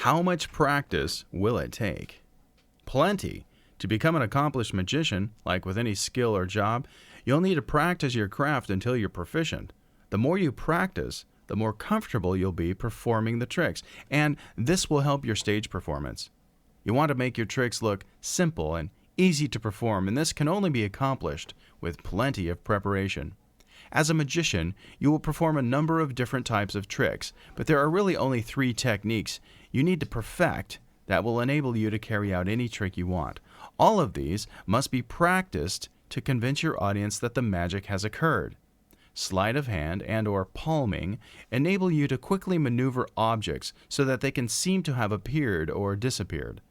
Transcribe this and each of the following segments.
How much practice will it take? Plenty. To become an accomplished magician, like with any skill or job, you'll need to practice your craft until you're proficient. The more you practice, the more comfortable you'll be performing the tricks, and this will help your stage performance. You want to make your tricks look simple and easy to perform, and this can only be accomplished with plenty of preparation. As a magician, you will perform a number of different types of tricks, but there are really only 3 techniques you need to perfect that will enable you to carry out any trick you want. All of these must be practiced to convince your audience that the magic has occurred. Sleight of hand and or palming enable you to quickly maneuver objects so that they can seem to have appeared or disappeared.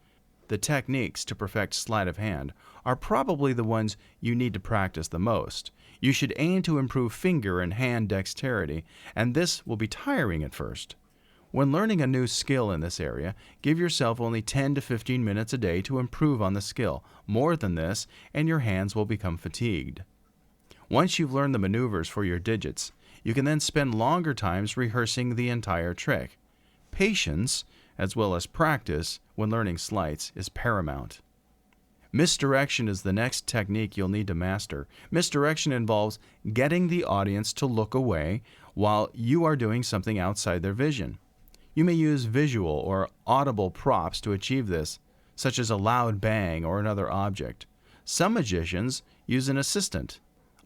The techniques to perfect sleight of hand are probably the ones you need to practice the most. You should aim to improve finger and hand dexterity, and this will be tiring at first. When learning a new skill in this area, give yourself only 10 to 15 minutes a day to improve on the skill. More than this, and your hands will become fatigued. Once you've learned the maneuvers for your digits, you can then spend longer times rehearsing the entire trick. Patience, as well as practice when learning sleights, is paramount. Misdirection is the next technique you'll need to master. Misdirection involves getting the audience to look away while you are doing something outside their vision. You may use visual or audible props to achieve this, such as a loud bang or another object. Some magicians use an assistant.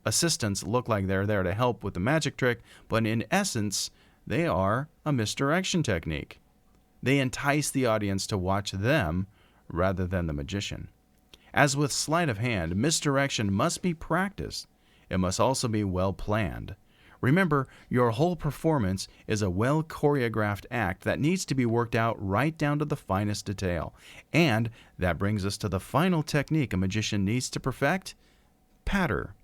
Assistants look like they're there to help with the magic trick, but in essence, they are a misdirection technique. They entice the audience to watch them rather than the magician. As with sleight of hand, misdirection must be practiced. It must also be well planned. Remember, your whole performance is a well choreographed act that needs to be worked out right down to the finest detail. And that brings us to the final technique a magician needs to perfect: patter.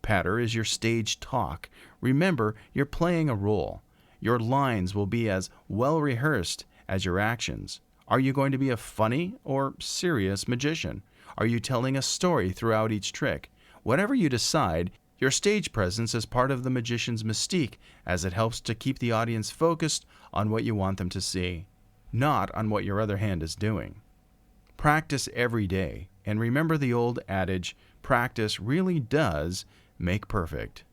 Patter is your stage talk. Remember, you're playing a role. Your lines will be as well rehearsed as your actions. Are you going to be a funny or serious magician? Are you telling a story throughout each trick? Whatever you decide, your stage presence is part of the magician's mystique, as it helps to keep the audience focused on what you want them to see, not on what your other hand is doing. Practice every day, and remember the old adage, practice really does make perfect.